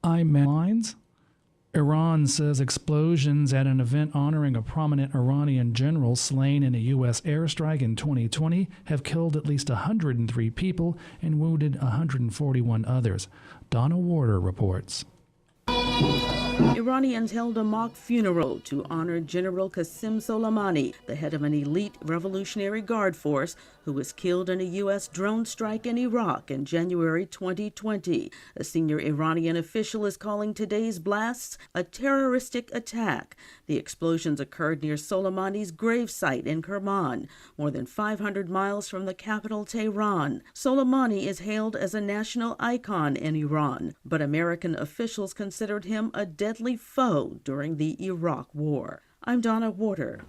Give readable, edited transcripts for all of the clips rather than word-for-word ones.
Mines. Iran says explosions at an event honoring a prominent Iranian general slain in a U.S. airstrike in 2020 have killed at least 103 people and wounded 141 others. Donna Warder reports. Iranians held a mock funeral to honor General Qasem Soleimani, the head of an elite Revolutionary Guard force who was killed in a U.S. drone strike in Iraq in January 2020. A senior Iranian official is calling today's blasts a terroristic attack. The explosions occurred near Soleimani's gravesite in Kerman, more than 500 miles from the capital Tehran. Soleimani is hailed as a national icon in Iran, but American officials considered him a deadly foe during the Iraq War. I'm Donna Warder.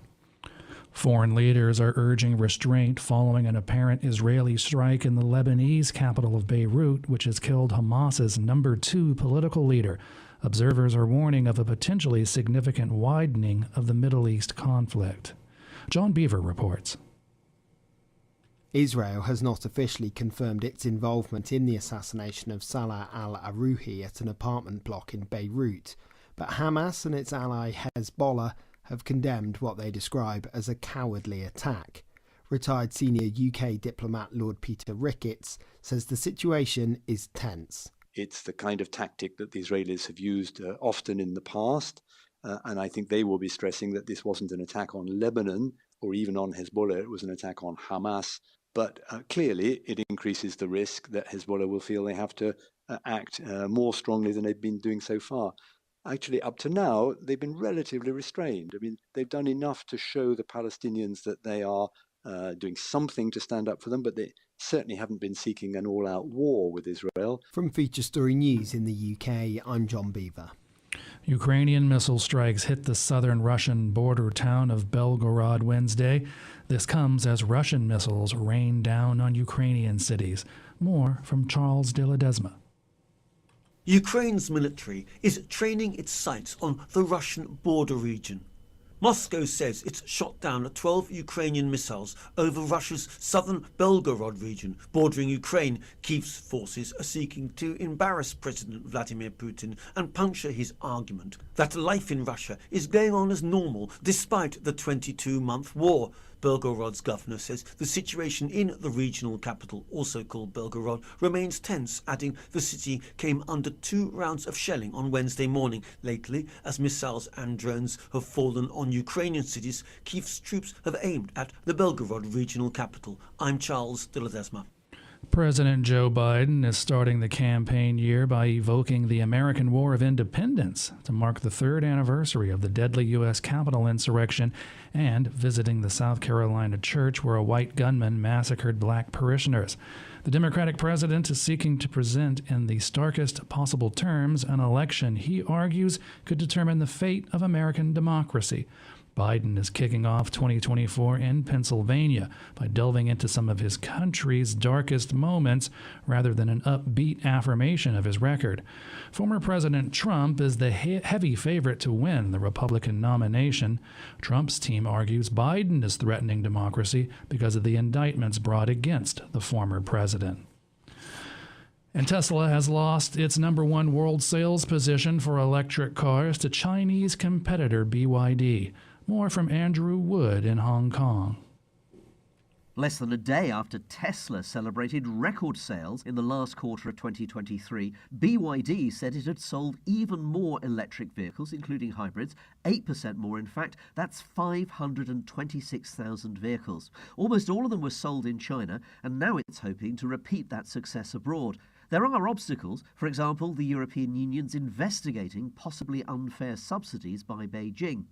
Foreign leaders are urging restraint following an apparent Israeli strike in the Lebanese capital of Beirut, which has killed Hamas's number 2 political leader. Observers are warning of a potentially significant widening of the Middle East conflict. John Beaver reports. Israel has not officially confirmed its involvement in the assassination of Salah al-Arouhi at an apartment block in Beirut, but Hamas and its ally Hezbollah have condemned what they describe as a cowardly attack. Retired senior UK diplomat Lord Peter Ricketts says the situation is tense. It's the kind of tactic that the Israelis have used often in the past, and I think they will be stressing that this wasn't an attack on Lebanon or even on Hezbollah, it was an attack on Hamas. But clearly it increases the risk that Hezbollah will feel they have to act more strongly than they've been doing so far. Actually, up to now, they've been relatively restrained. I mean, they've done enough to show the Palestinians that they are doing something to stand up for them, but they certainly haven't been seeking an all-out war with Israel. From Feature Story News in the UK, I'm John Beaver. Ukrainian missile strikes hit the southern Russian border town of Belgorod Wednesday. This comes as Russian missiles rain down on Ukrainian cities. More from Charles de Ledesma. Ukraine's military is training its sights on the Russian border region. Moscow says it's shot down 12 Ukrainian missiles over Russia's southern Belgorod region, bordering Ukraine. Kyiv's forces are seeking to embarrass President Vladimir Putin and puncture his argument that life in Russia is going on as normal despite the 22-month war. Belgorod's governor says the situation in the regional capital, also called Belgorod, remains tense, adding the city came under 2 rounds of shelling on Wednesday morning. Lately, as missiles and drones have fallen on Ukrainian cities, Kyiv's troops have aimed at the Belgorod regional capital. I'm Charles de Ledesma. President Joe Biden is starting the campaign year by evoking the American War of Independence to mark the 3rd anniversary of the deadly U.S. Capitol insurrection and visiting the South Carolina church where a white gunman massacred black parishioners. The Democratic president is seeking to present in the starkest possible terms an election he argues could determine the fate of American democracy. Biden is kicking off 2024 in Pennsylvania by delving into some of his country's darkest moments rather than an upbeat affirmation of his record. Former President Trump is the heavy favorite to win the Republican nomination. Trump's team argues Biden is threatening democracy because of the indictments brought against the former president. And Tesla has lost its #1 world sales position for electric cars to Chinese competitor BYD. More from Andrew Wood in Hong Kong. Less than a day after Tesla celebrated record sales in the last quarter of 2023, BYD said it had sold even more electric vehicles, including hybrids, 8% more in fact. That's 526,000 vehicles. Almost all of them were sold in China, and now it's hoping to repeat that success abroad. There are obstacles. For example, the European Union's investigating possibly unfair subsidies by Beijing.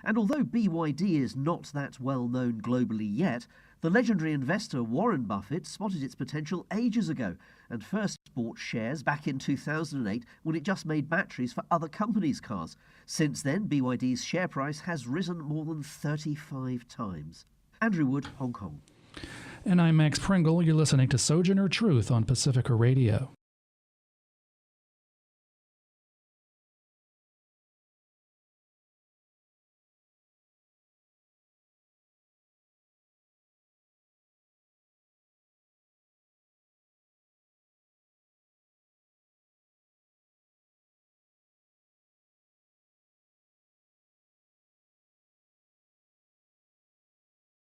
And although BYD is not that well known globally yet, the legendary investor Warren Buffett spotted its potential ages ago and first bought shares back in 2008 when it just made batteries for other companies' cars. Since then, BYD's share price has risen more than 35 times. Andrew Wood, Hong Kong. And I'm Max Pringle. You're listening to Sojourner Truth on Pacifica Radio.